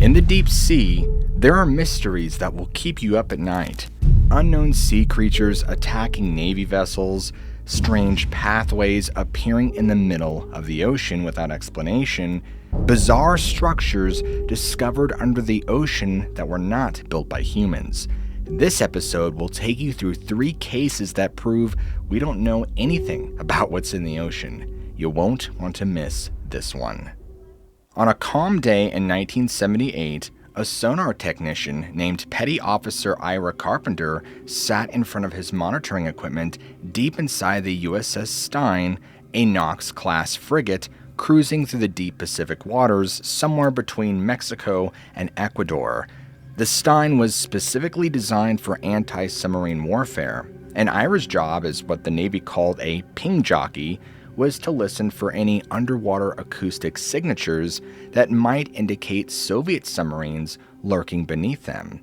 In the deep sea, there are mysteries that will keep you up at night. Unknown sea creatures attacking Navy vessels, strange pathways appearing in the middle of the ocean without explanation, bizarre structures discovered under the ocean that were not built by humans. This episode will take you through 3 cases that prove we don't know anything about what's in the ocean. You won't want to miss this one. On a calm day in 1978, a sonar technician named Petty Officer Ira Carpenter sat in front of his monitoring equipment deep inside the USS Stein, a Knox-class frigate cruising through the deep Pacific waters somewhere between Mexico and Ecuador. The Stein was specifically designed for anti-submarine warfare, and Ira's job as what the Navy called a ping jockey was to listen for any underwater acoustic signatures that might indicate Soviet submarines lurking beneath them.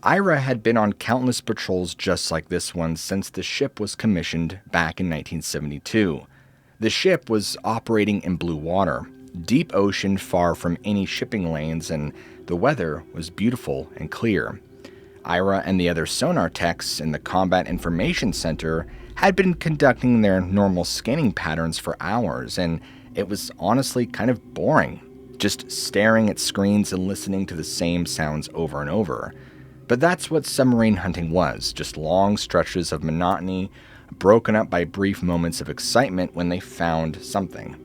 Ira had been on countless patrols just like this one since the ship was commissioned back in 1972. The ship was operating in blue water, deep ocean far from any shipping lanes, and the weather was beautiful and clear. Ira and the other sonar techs in the Combat Information Center had been conducting their normal scanning patterns for hours, and it was honestly kind of boring, just staring at screens and listening to the same sounds over and over. But that's what submarine hunting was, just long stretches of monotony, broken up by brief moments of excitement when they found something.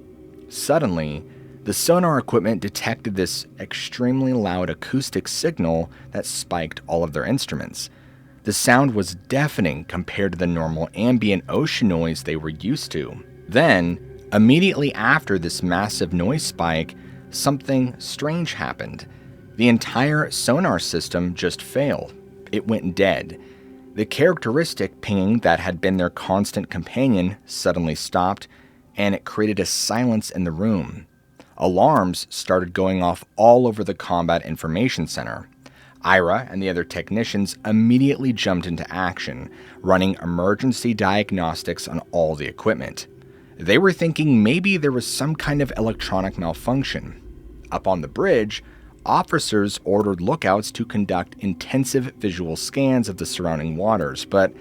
Suddenly, the sonar equipment detected this extremely loud acoustic signal that spiked all of their instruments. The sound was deafening compared to the normal ambient ocean noise they were used to. Then, immediately after this massive noise spike, something strange happened. The entire sonar system just failed. It went dead. The characteristic pinging that had been their constant companion suddenly stopped, and it created a silence in the room. Alarms started going off all over the Combat Information Center. Ira and the other technicians immediately jumped into action, running emergency diagnostics on all the equipment. They were thinking maybe there was some kind of electronic malfunction. Up on the bridge, officers ordered lookouts to conduct intensive visual scans of the surrounding waters, but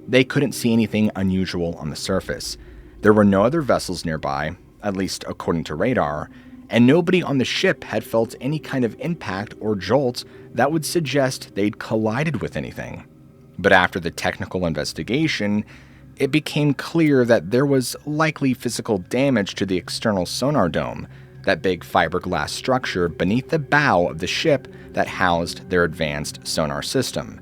they couldn't see anything unusual on the surface. There were no other vessels nearby, at least according to radar, and nobody on the ship had felt any kind of impact or jolt that would suggest they'd collided with anything. But after the technical investigation, it became clear that there was likely physical damage to the external Sonar Dome, that big fiberglass structure beneath the bow of the ship that housed their advanced sonar system.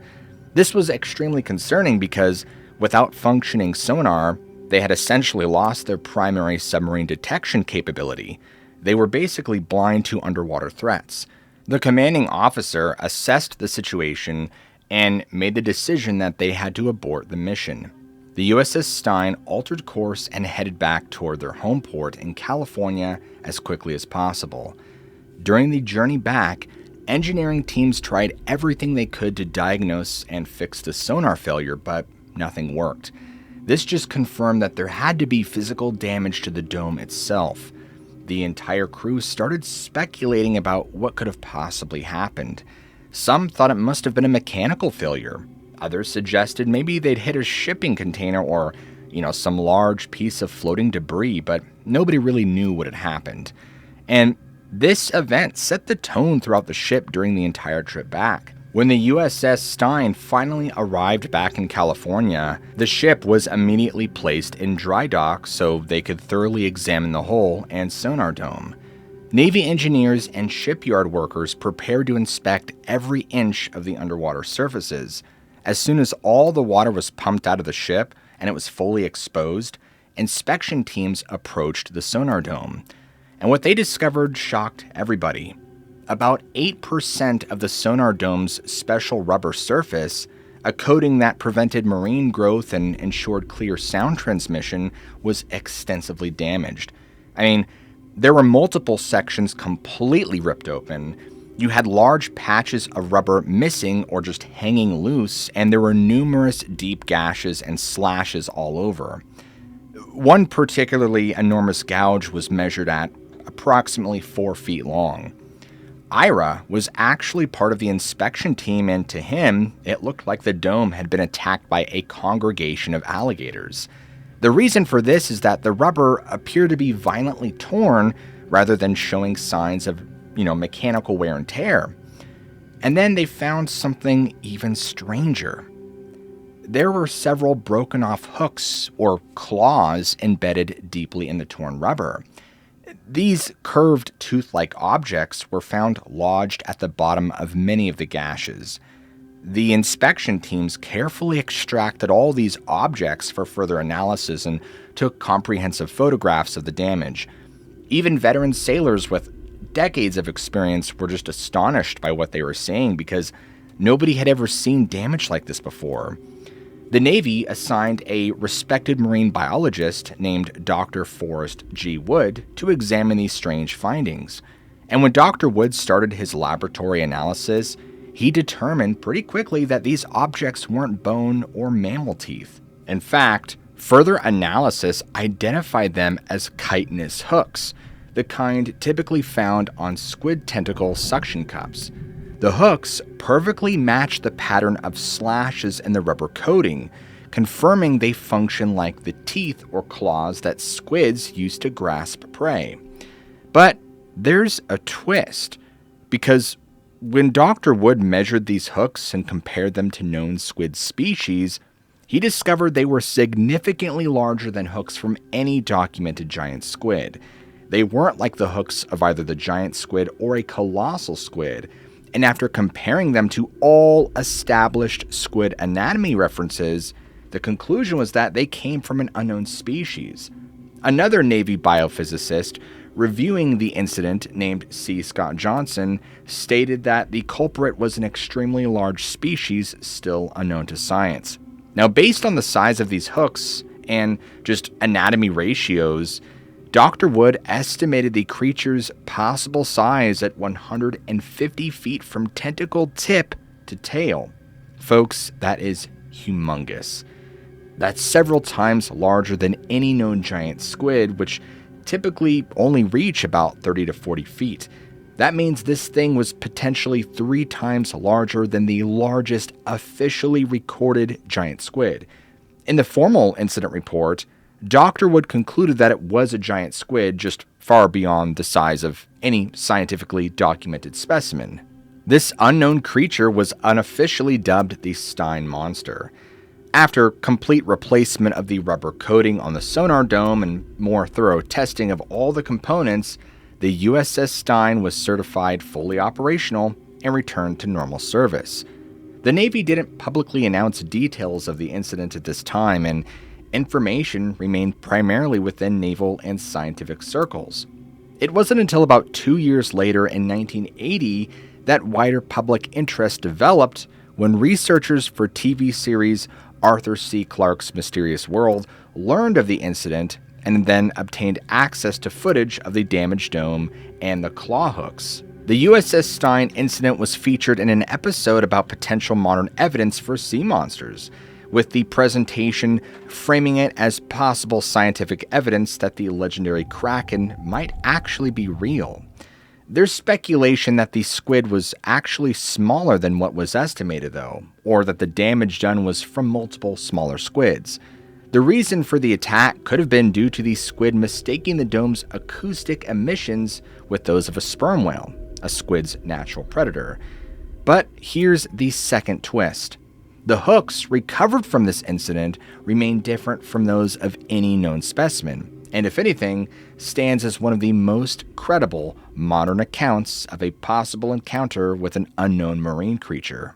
This was extremely concerning because without functioning sonar, they had essentially lost their primary submarine detection capability. They were basically blind to underwater threats. The commanding officer assessed the situation and made the decision that they had to abort the mission. The USS Stein altered course and headed back toward their home port in California as quickly as possible. During the journey back, engineering teams tried everything they could to diagnose and fix the sonar failure, but nothing worked. This just confirmed that there had to be physical damage to the dome itself. The entire crew started speculating about what could have possibly happened. Some thought it must have been a mechanical failure. Others suggested maybe they'd hit a shipping container or, some large piece of floating debris, but nobody really knew what had happened. And this event set the tone throughout the ship during the entire trip back. When the USS Stein finally arrived back in California, the ship was immediately placed in dry dock so they could thoroughly examine the hull and sonar dome. Navy engineers and shipyard workers prepared to inspect every inch of the underwater surfaces. As soon as all the water was pumped out of the ship and it was fully exposed, inspection teams approached the sonar dome. And what they discovered shocked everybody. About 8% of the sonar dome's special rubber surface, a coating that prevented marine growth and ensured clear sound transmission, was extensively damaged. There were multiple sections completely ripped open. You had large patches of rubber missing or just hanging loose, and there were numerous deep gashes and slashes all over. One particularly enormous gouge was measured at approximately 4 feet long. Ira was actually part of the inspection team, and to him, it looked like the dome had been attacked by a congregation of alligators. The reason for this is that the rubber appeared to be violently torn rather than showing signs of, mechanical wear and tear. And then they found something even stranger. There were several broken off hooks or claws embedded deeply in the torn rubber. These curved tooth-like objects were found lodged at the bottom of many of the gashes. The inspection teams carefully extracted all these objects for further analysis and took comprehensive photographs of the damage. Even veteran sailors with decades of experience were just astonished by what they were seeing because nobody had ever seen damage like this before. The Navy assigned a respected marine biologist named Dr. Forrest G. Wood to examine these strange findings. And when Dr. Wood started his laboratory analysis, he determined pretty quickly that these objects weren't bone or mammal teeth. In fact, further analysis identified them as chitinous hooks, the kind typically found on squid tentacle suction cups. The hooks perfectly match the pattern of slashes in the rubber coating, confirming they function like the teeth or claws that squids use to grasp prey. But there's a twist, because when Dr. Wood measured these hooks and compared them to known squid species, he discovered they were significantly larger than hooks from any documented giant squid. They weren't like the hooks of either the giant squid or a colossal squid. And after comparing them to all established squid anatomy references, the conclusion was that they came from an unknown species. Another Navy biophysicist reviewing the incident, named C. Scott Johnson, stated that the culprit was an extremely large species still unknown to science. Now, based on the size of these hooks and just anatomy ratios, Dr. Wood estimated the creature's possible size at 150 feet from tentacle tip to tail. Folks, that is humongous. That's several times larger than any known giant squid, which typically only reach about 30 to 40 feet. That means this thing was potentially 3 times larger than the largest officially recorded giant squid. In the formal incident report, Dr. Wood concluded that it was a giant squid, just far beyond the size of any scientifically documented specimen. This unknown creature was unofficially dubbed the Stein monster. After complete replacement of the rubber coating on the Sonar Dome and more thorough testing of all the components, the USS Stein was certified fully operational and returned to normal service. The Navy didn't publicly announce details of the incident at this time, and information remained primarily within naval and scientific circles. It wasn't until about 2 years later in 1980 that wider public interest developed when researchers for TV series Arthur C. Clarke's Mysterious World learned of the incident and then obtained access to footage of the damaged dome and the claw hooks. The USS Stein incident was featured in an episode about potential modern evidence for sea monsters, with the presentation framing it as possible scientific evidence that the legendary Kraken might actually be real. There's speculation that the squid was actually smaller than what was estimated, though, or that the damage done was from multiple smaller squids. The reason for the attack could have been due to the squid mistaking the dome's acoustic emissions with those of a sperm whale, a squid's natural predator. But here's the second twist. The hooks recovered from this incident remain different from those of any known specimen, and if anything, stands as one of the most credible modern accounts of a possible encounter with an unknown marine creature.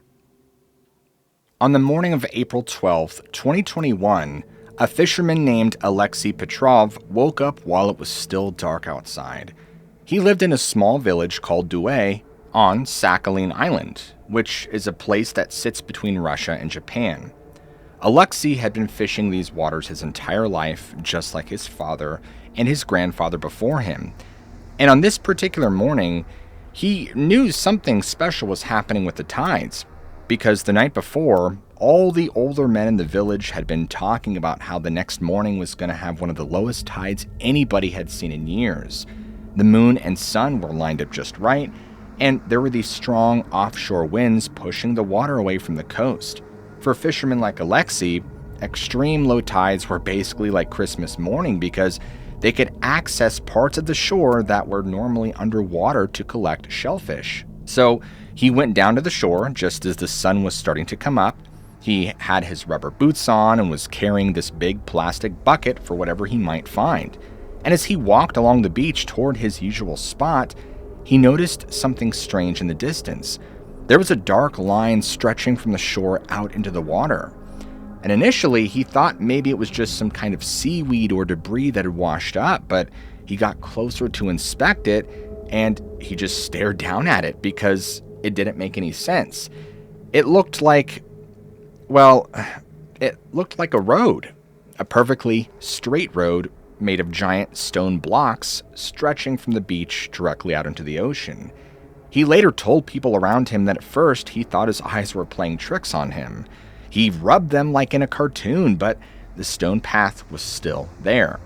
On the morning of April 12, 2021, a fisherman named Alexei Petrov woke up while it was still dark outside. He lived in a small village called Douai on Sakhalin Island, which is a place that sits between Russia and Japan. Alexei had been fishing these waters his entire life, just like his father and his grandfather before him. And on this particular morning, he knew something special was happening with the tides, because the night before, all the older men in the village had been talking about how the next morning was going to have one of the lowest tides anybody had seen in years. The moon and sun were lined up just right, And there were these strong offshore winds pushing the water away from the coast. For fishermen like Alexei, extreme low tides were basically like Christmas morning because they could access parts of the shore that were normally underwater to collect shellfish. So he went down to the shore just as the sun was starting to come up. He had his rubber boots on and was carrying this big plastic bucket for whatever he might find. And as he walked along the beach toward his usual spot, he noticed something strange in the distance. There was a dark line stretching from the shore out into the water. And initially, he thought maybe it was just some kind of seaweed or debris that had washed up, but he got closer to inspect it, and he just stared down at it because it didn't make any sense. It looked like a road, a perfectly straight road made of giant stone blocks stretching from the beach directly out into the ocean. He later told people around him that at first he thought his eyes were playing tricks on him. He rubbed them like in a cartoon, but the stone path was still there.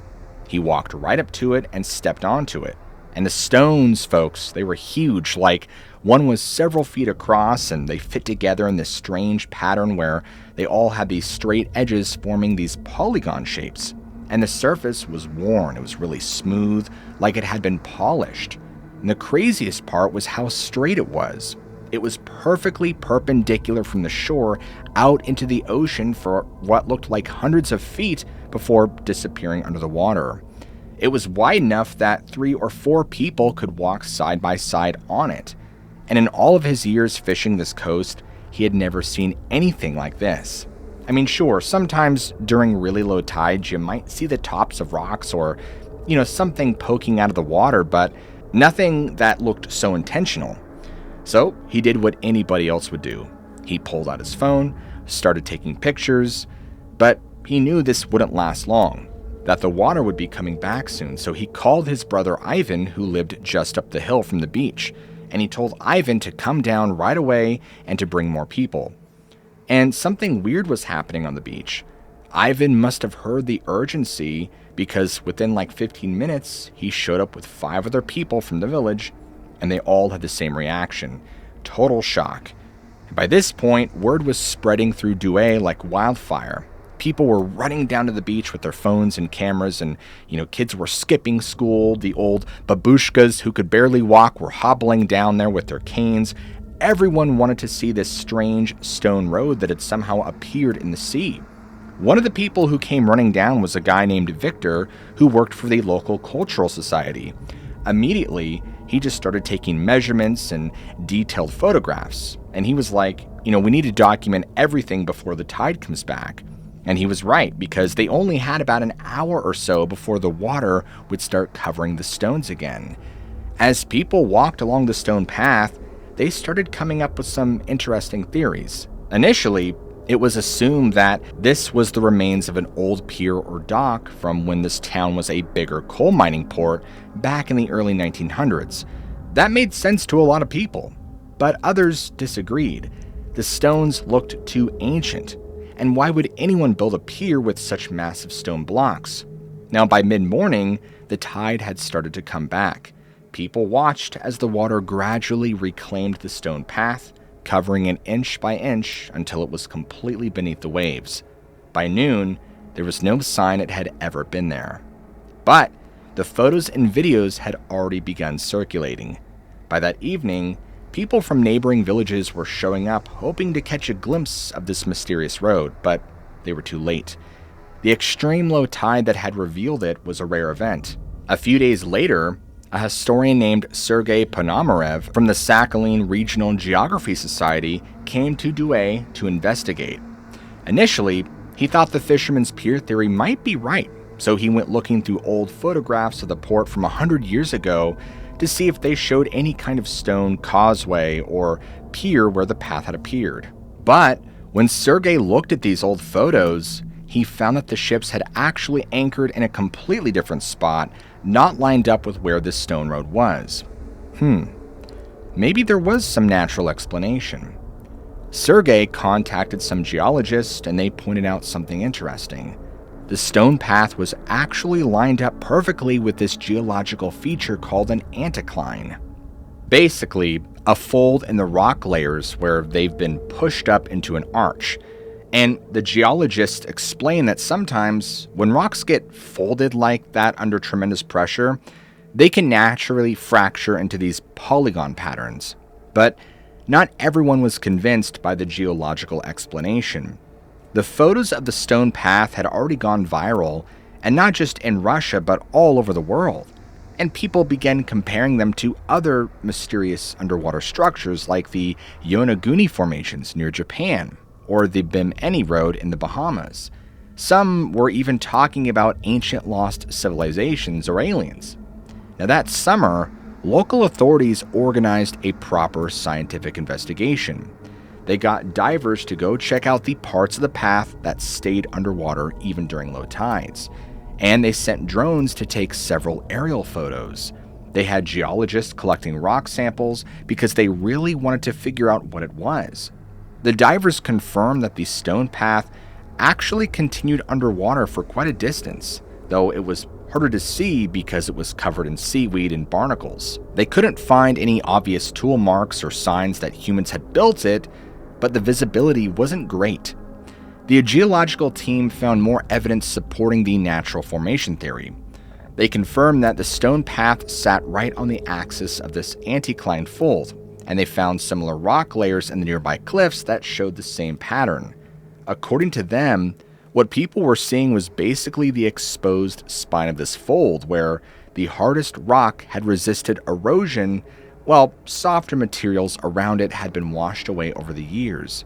He walked right up to it and stepped onto it. And the stones, folks, they were huge, like one was several feet across, and they fit together in this strange pattern where they all had these straight edges forming these polygon shapes. And the surface was worn. It was really smooth, like it had been polished. And the craziest part was how straight it was. It was perfectly perpendicular from the shore out into the ocean for what looked like hundreds of feet before disappearing under the water. It was wide enough that 3 or 4 people could walk side by side on it. And in all of his years fishing this coast, he had never seen anything like this. I mean, sure, sometimes during really low tides, you might see the tops of rocks or, something poking out of the water, but nothing that looked so intentional. So he did what anybody else would do. He pulled out his phone, started taking pictures, but he knew this wouldn't last long, that the water would be coming back soon. So he called his brother Ivan, who lived just up the hill from the beach, and he told Ivan to come down right away and to bring more people. And something weird was happening on the beach. Ivan must have heard the urgency because within like 15 minutes, he showed up with 5 other people from the village, and they all had the same reaction: total shock. And by this point, word was spreading through Douai like wildfire. People were running down to the beach with their phones and cameras, and kids were skipping school. The old babushkas who could barely walk were hobbling down there with their canes. Everyone wanted to see this strange stone road that had somehow appeared in the sea. One of the people who came running down was a guy named Victor who worked for the local cultural society. Immediately, he just started taking measurements and detailed photographs. And he was like, we need to document everything before the tide comes back. And he was right, because they only had about an hour or so before the water would start covering the stones again. As people walked along the stone path, they started coming up with some interesting theories. Initially, it was assumed that this was the remains of an old pier or dock from when this town was a bigger coal mining port back in the early 1900s. That made sense to a lot of people, but others disagreed. The stones looked too ancient, and why would anyone build a pier with such massive stone blocks? Now, by mid-morning, the tide had started to come back. People watched as the water gradually reclaimed the stone path, covering it inch by inch until it was completely beneath the waves. By noon, there was no sign it had ever been there. But the photos and videos had already begun circulating. By that evening, people from neighboring villages were showing up, hoping to catch a glimpse of this mysterious road, but they were too late. The extreme low tide that had revealed it was a rare event. A few days later, a historian named Sergei Ponomarev from the Sakhalin Regional Geography Society came to Douai to investigate. Initially, he thought the fisherman's pier theory might be right, so he went looking through old photographs of the port from 100 years ago to see if they showed any kind of stone causeway or pier where the path had appeared. But when Sergei looked at these old photos, he found that the ships had actually anchored in a completely different spot, not lined up with where this stone road was. Maybe there was some natural explanation. Sergei contacted some geologists, and they pointed out something interesting. The stone path was actually lined up perfectly with this geological feature called an anticline. Basically, a fold in the rock layers where they've been pushed up into an arch. And the geologists explain that sometimes when rocks get folded like that under tremendous pressure, they can naturally fracture into these polygon patterns. But not everyone was convinced by the geological explanation. The photos of the stone path had already gone viral, and not just in Russia, but all over the world. And people began comparing them to other mysterious underwater structures like the Yonaguni formations near Japan, or the Bimini Road in the Bahamas. Some were even talking about ancient lost civilizations or aliens. Now that summer, local authorities organized a proper scientific investigation. They got divers to go check out the parts of the path that stayed underwater even during low tides. And they sent drones to take several aerial photos. They had geologists collecting rock samples because they really wanted to figure out what it was. The divers confirmed that the stone path actually continued underwater for quite a distance, though it was harder to see because it was covered in seaweed and barnacles. They couldn't find any obvious tool marks or signs that humans had built it, but the visibility wasn't great. The geological team found more evidence supporting the natural formation theory. They confirmed that the stone path sat right on the axis of this anticline fold, and they found similar rock layers in the nearby cliffs that showed the same pattern. According to them, what people were seeing was basically the exposed spine of this fold, where the hardest rock had resisted erosion, while softer materials around it had been washed away over the years.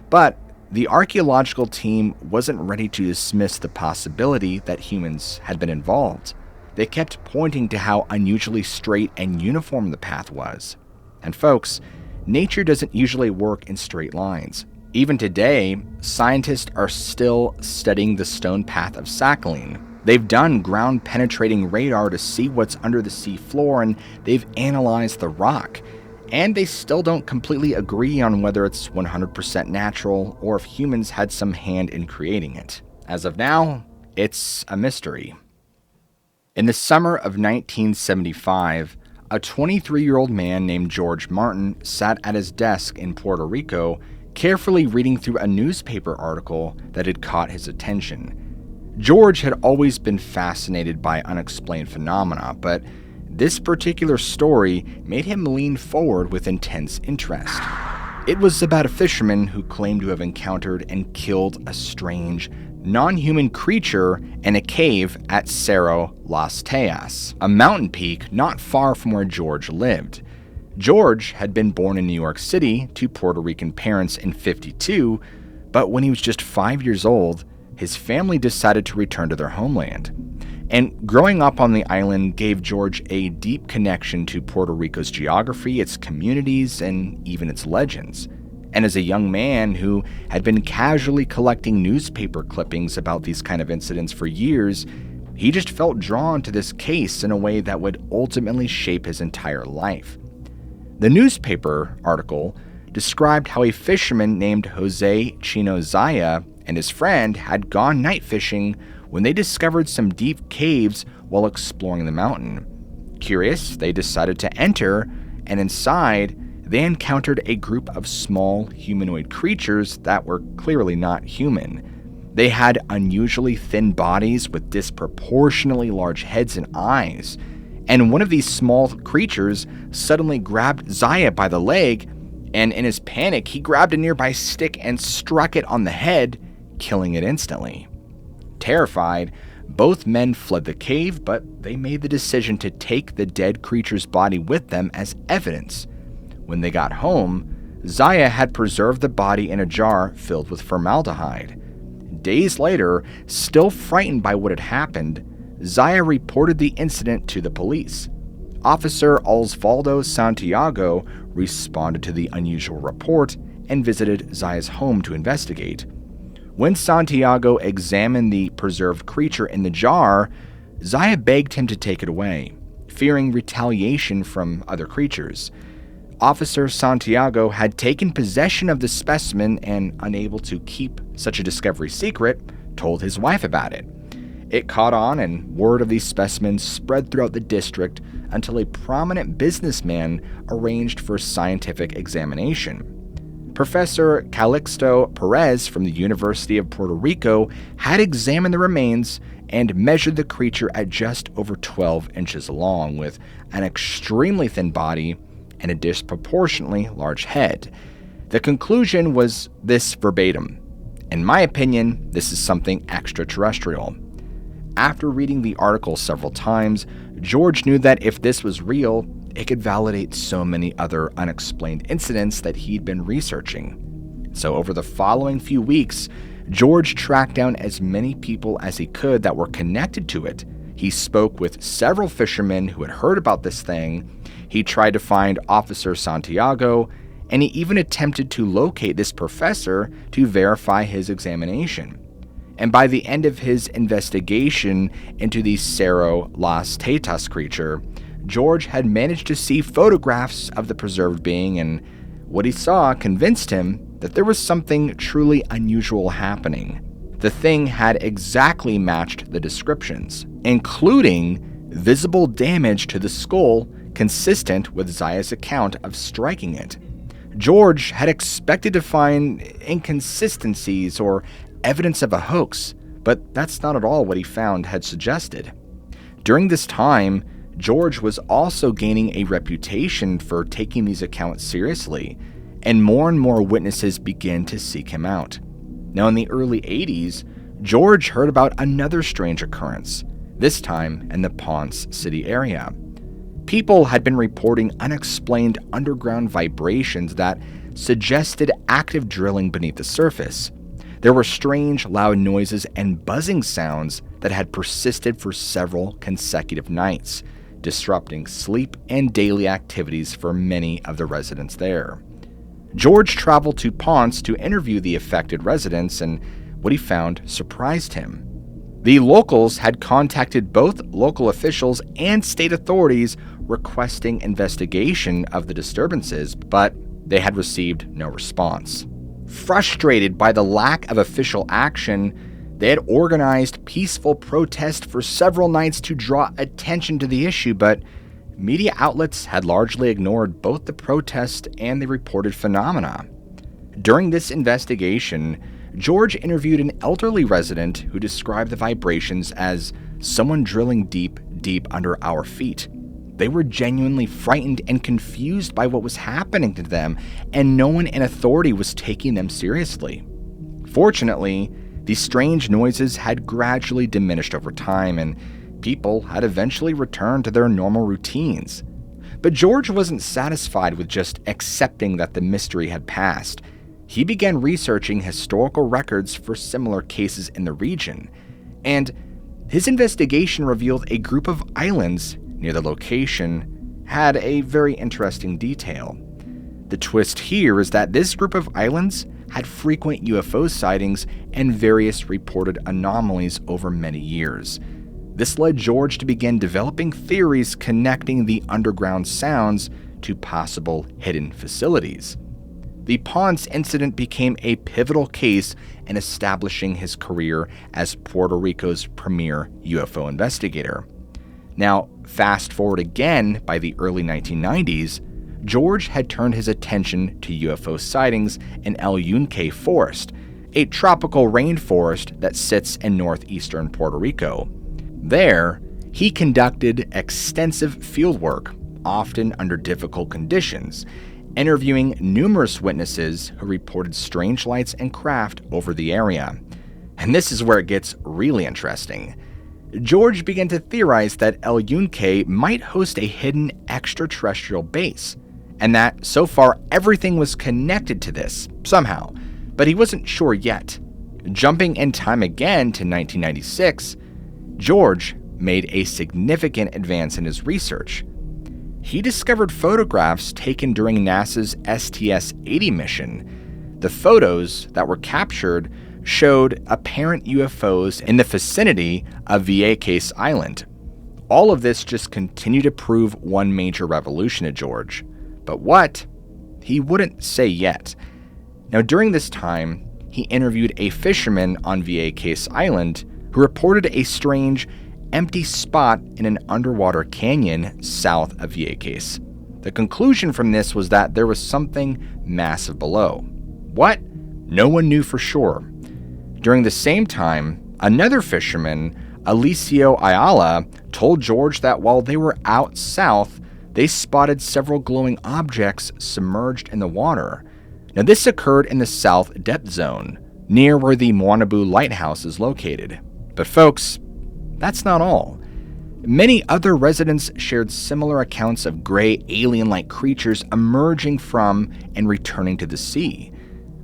But the archaeological team wasn't ready to dismiss the possibility that humans had been involved. They kept pointing to how unusually straight and uniform the path was. And folks, nature doesn't usually work in straight lines. Even today, scientists are still studying the stone path of Sakhalin. They've done ground-penetrating radar to see what's under the sea floor, and they've analyzed the rock. And they still don't completely agree on whether it's 100% natural or if humans had some hand in creating it. As of now, it's a mystery. In the summer of 1975, a 23-year-old man named George Martin sat at his desk in Puerto Rico, carefully reading through a newspaper article that had caught his attention. George had always been fascinated by unexplained phenomena, but this particular story made him lean forward with intense interest. It was about a fisherman who claimed to have encountered and killed a strange, non-human creature in a cave at Cerro Las Tejas, a mountain peak not far from where George lived. George had been born in New York City to Puerto Rican parents in '52, but when he was just 5 years old, his family decided to return to their homeland. And growing up on the island gave George a deep connection to Puerto Rico's geography, its communities, and even its legends. And as a young man who had been casually collecting newspaper clippings about these kind of incidents for years, he just felt drawn to this case in a way that would ultimately shape his entire life. The newspaper article described how a fisherman named Jose Chino Zaya and his friend had gone night fishing when they discovered some deep caves while exploring the mountain. Curious, they decided to enter, and inside, they encountered a group of small humanoid creatures that were clearly not human. They had unusually thin bodies with disproportionately large heads and eyes. And one of these small creatures suddenly grabbed Zaya by the leg, and in his panic, he grabbed a nearby stick and struck it on the head, killing it instantly. Terrified, both men fled the cave, but they made the decision to take the dead creature's body with them as evidence. When they got home, Zaya had preserved the body in a jar filled with formaldehyde. Days later, still frightened by what had happened, Zaya reported the incident to the police. Officer Osvaldo Santiago responded to the unusual report and visited Zaya's home to investigate. When Santiago examined the preserved creature in the jar, Zaya begged him to take it away, fearing retaliation from other creatures. Officer Santiago had taken possession of the specimen and, unable to keep such a discovery secret, told his wife about it. It caught on, and word of these specimens spread throughout the district, until a prominent businessman arranged for scientific examination. Professor Calixto Perez from the University of Puerto Rico had examined the remains and measured the creature at just over 12 inches long, with an extremely thin body and a disproportionately large head. The conclusion was this verbatim: "In my opinion, this is something extraterrestrial." After reading the article several times, George knew that if this was real, it could validate so many other unexplained incidents that he'd been researching. So over the following few weeks, George tracked down as many people as he could that were connected to it. He spoke with several fishermen who had heard about this thing. He tried to find Officer Santiago, and he even attempted to locate this professor to verify his examination. And by the end of his investigation into the Cerro Las Tetas creature, George had managed to see photographs of the preserved being, and what he saw convinced him that there was something truly unusual happening. The thing had exactly matched the descriptions, including visible damage to the skull consistent with Zaya's account of striking it. George had expected to find inconsistencies or evidence of a hoax, but that's not at all what he found had suggested. During this time, George was also gaining a reputation for taking these accounts seriously, and more witnesses began to seek him out. Now, in the early 80s, George heard about another strange occurrence, this time in the Ponce City area. People had been reporting unexplained underground vibrations that suggested active drilling beneath the surface. There were strange, loud noises and buzzing sounds that had persisted for several consecutive nights, disrupting sleep and daily activities for many of the residents there. George traveled to Ponce to interview the affected residents, and what he found surprised him. The locals had contacted both local officials and state authorities requesting investigation of the disturbances, but they had received no response. Frustrated by the lack of official action, they had organized peaceful protests for several nights to draw attention to the issue, but media outlets had largely ignored both the protest and the reported phenomena. During this investigation, George interviewed an elderly resident who described the vibrations as someone drilling deep under our feet. They were genuinely frightened and confused by what was happening to them, and no one in authority was taking them seriously. Fortunately, these strange noises had gradually diminished over time, and people had eventually returned to their normal routines. But George wasn't satisfied with just accepting that the mystery had passed. He began researching historical records for similar cases in the region, and his investigation revealed a group of islands near the location had a very interesting detail. The twist here is that this group of islands had frequent UFO sightings and various reported anomalies over many years. This led George to begin developing theories connecting the underground sounds to possible hidden facilities. The Ponce incident became a pivotal case in establishing his career as Puerto Rico's premier UFO investigator. Now, fast forward again by the early 1990s, George had turned his attention to UFO sightings in El Yunque Forest, a tropical rainforest that sits in northeastern Puerto Rico. There, he conducted extensive fieldwork, often under difficult conditions, interviewing numerous witnesses who reported strange lights and craft over the area. And this is where it gets really interesting. George began to theorize that El Yunque might host a hidden extraterrestrial base, and that so far everything was connected to this, somehow, but he wasn't sure yet. Jumping in time again to 1996, George made a significant advance in his research. He discovered photographs taken during NASA's STS-80 mission. The photos that were captured showed apparent UFOs in the vicinity of Vieques Island. All of this just continued to prove one major revolution to George. But what? He wouldn't say yet. Now, during this time, he interviewed a fisherman on Vieques Island who reported a strange empty spot in an underwater canyon south of Vieques. The conclusion from this was that there was something massive below. What? No one knew for sure. During the same time, another fisherman, Alicio Ayala, told George that while they were out south, they spotted several glowing objects submerged in the water. Now, this occurred in the south depth zone, near where the Moanabu Lighthouse is located. But folks, that's not all. Many other residents shared similar accounts of gray alien-like creatures emerging from and returning to the sea.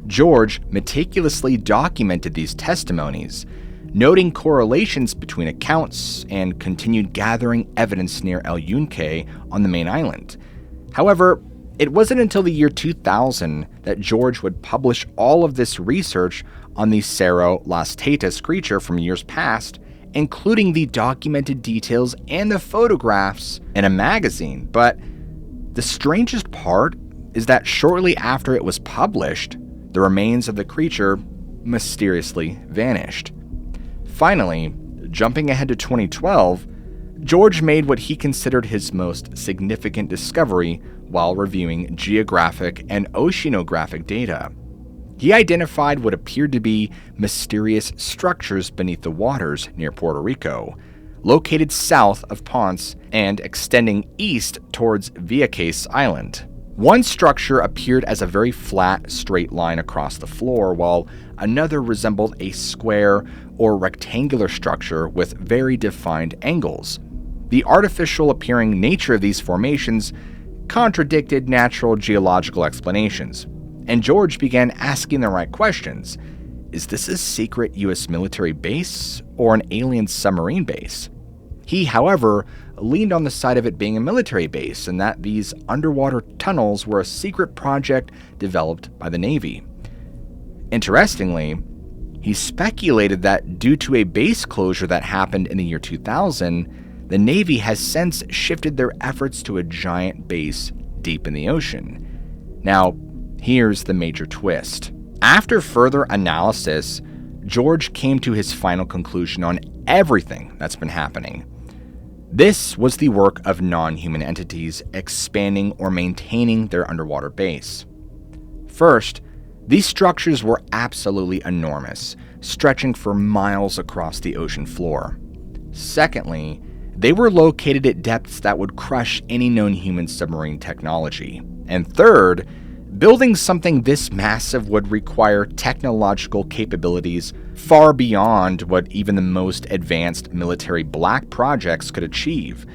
George meticulously documented these testimonies, noting correlations between accounts and continued gathering evidence near El Yunque on the main island. However, it wasn't until the year 2000 that George would publish all of this research on the Cerro Las Tetas creature from years past, including the documented details and the photographs in a magazine. But the strangest part is that shortly after it was published, the remains of the creature mysteriously vanished. Finally, jumping ahead to 2012, George made what he considered his most significant discovery while reviewing geographic and oceanographic data. He identified what appeared to be mysterious structures beneath the waters near Puerto Rico, located south of Ponce and extending east towards Vieques Island. One structure appeared as a very flat, straight line across the floor, while another resembled a square or rectangular structure with very defined angles. The artificial appearing nature of these formations contradicted natural geological explanations, and George began asking the right questions. Is this a secret U.S. military base or an alien submarine base? He, however, leaned on the side of it being a military base and that these underwater tunnels were a secret project developed by the Navy. Interestingly, he speculated that due to a base closure that happened in the year 2000, the Navy has since shifted their efforts to a giant base deep in the ocean. Now, here's the major twist. After further analysis, George came to his final conclusion on everything that's been happening. This was the work of non-human entities expanding or maintaining their underwater base. First, these structures were absolutely enormous, stretching for miles across the ocean floor. Secondly, they were located at depths that would crush any known human submarine technology. And third, building something this massive would require technological capabilities far beyond what even the most advanced military black projects could achieve.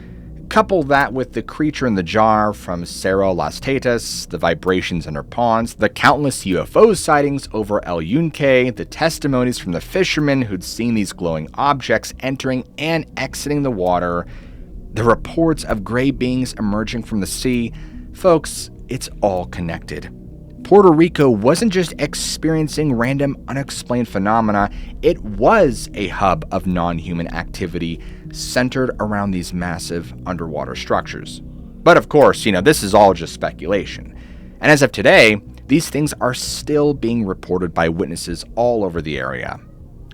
Couple that with the creature in the jar from Cerro Las Tetas, the vibrations under ponds, the countless UFO sightings over El Yunque, the testimonies from the fishermen who'd seen these glowing objects entering and exiting the water, the reports of gray beings emerging from the sea. Folks, it's all connected. Puerto Rico wasn't just experiencing random unexplained phenomena, it was a hub of non-human activity centered around these massive underwater structures. But of course, this is all just speculation. And as of today, these things are still being reported by witnesses all over the area.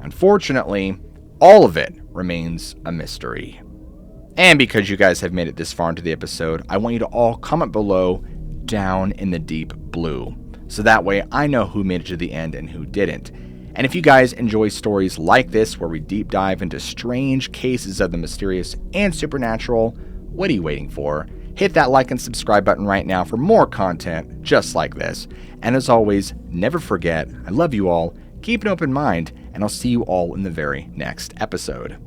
Unfortunately, all of it remains a mystery. And because you guys have made it this far into the episode, I want you to all comment below down in the deep blue. So that way I know who made it to the end and who didn't. And if you guys enjoy stories like this where we deep dive into strange cases of the mysterious and supernatural, what are you waiting for? Hit that like and subscribe button right now for more content just like this. And as always, never forget, I love you all, keep an open mind, and I'll see you all in the very next episode.